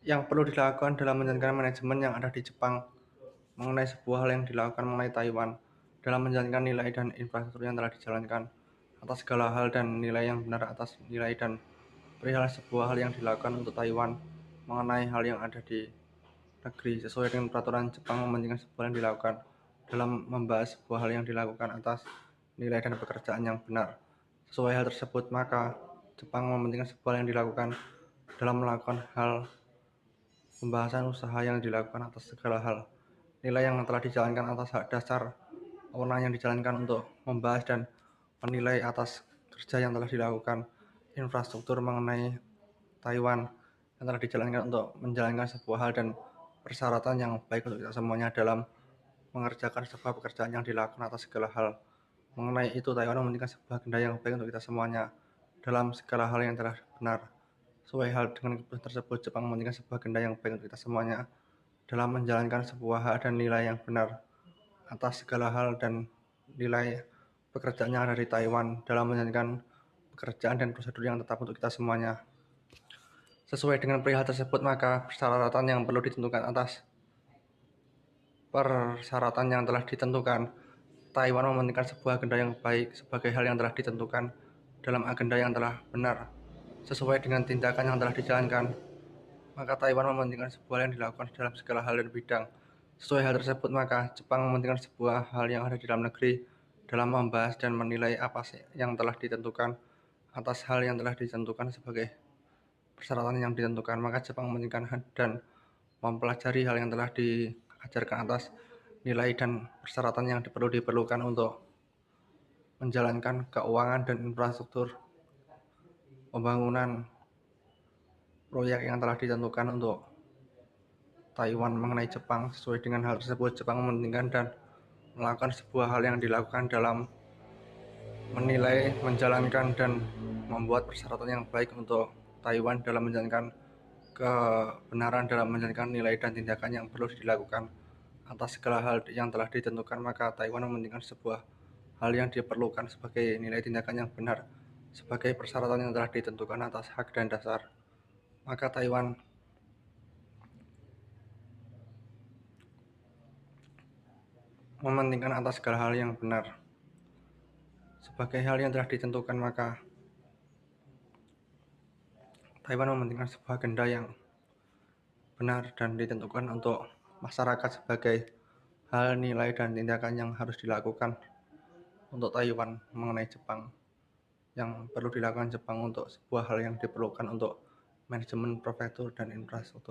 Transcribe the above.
yang perlu dilakukan dalam menjalankan manajemen yang ada di Jepang mengenai sebuah hal yang dilakukan mengenai Taiwan dalam menjalankan nilai dan infrastruktur yang telah dijalankan atas segala hal dan nilai yang benar atas nilai dan perihal sebuah hal yang dilakukan untuk Taiwan mengenai hal yang ada di negeri sesuai dengan peraturan Jepang mementingkan sebuah hal yang dilakukan dalam membahas sebuah hal yang dilakukan atas nilai dan pekerjaan yang benar. Sesuai hal tersebut, maka Jepang mementingkan sebuah hal yang dilakukan dalam melakukan hal pembahasan usaha yang dilakukan atas segala hal. Nilai yang telah dijalankan atas hak dasar wewenang yang dijalankan untuk membahas dan menilai atas kerja yang telah dilakukan infrastruktur mengenai Taiwan yang telah dijalankan untuk menjalankan sebuah hal dan persyaratan yang baik untuk kita semuanya dalam mengerjakan sebuah pekerjaan yang dilakukan atas segala hal. Mengenai itu, Taiwan mementingkan sebuah agenda yang baik untuk kita semuanya dalam segala hal yang telah benar. Sesuai hal dengan keputusan tersebut, Jepang mementingkan sebuah agenda yang baik untuk kita semuanya dalam menjalankan sebuah hak dan nilai yang benar atas segala hal dan nilai pekerjaan yang ada di Taiwan dalam menjalankan pekerjaan dan prosedur yang tetap untuk kita semuanya. Sesuai dengan perihal tersebut, maka persyaratan yang perlu ditentukan atas persyaratan yang telah ditentukan, Taiwan mementingkan sebuah agenda yang baik sebagai hal yang telah ditentukan dalam agenda yang telah benar sesuai dengan tindakan yang telah dijalankan. Maka Taiwan mementingkan sebuah hal yang dilakukan dalam segala hal dan bidang. Sesuai hal tersebut, maka Jepang mementingkan sebuah hal yang ada di dalam negeri dalam membahas dan menilai apa yang telah ditentukan atas hal yang telah ditentukan sebagai persyaratan yang ditentukan. Maka Jepang mementingkan dan mempelajari hal yang telah diajarkan atas nilai dan persyaratan yang perlu diperlukan untuk menjalankan keuangan dan infrastruktur pembangunan proyek yang telah ditentukan untuk Taiwan mengenai Jepang. Sesuai dengan hal tersebut, Jepang mementingkan dan melakukan sebuah hal yang dilakukan dalam menilai, menjalankan, dan membuat persyaratan yang baik untuk Taiwan dalam menjalankan kebenaran dalam menjalankan nilai dan tindakan yang perlu dilakukan atas segala hal yang telah ditentukan. Maka Taiwan mementingkan sebuah hal yang diperlukan sebagai nilai tindakan yang benar sebagai persyaratan yang telah ditentukan atas hak dan dasar. Maka Taiwan mementingkan atas segala hal yang benar sebagai hal yang telah ditentukan. Maka Taiwan mementingkan sebuah agenda yang benar dan ditentukan untuk masyarakat sebagai hal, nilai, dan tindakan yang harus dilakukan untuk Taiwan mengenai Jepang yang perlu dilakukan Jepang untuk sebuah hal yang diperlukan untuk manajemen prefektur dan infrastruktur.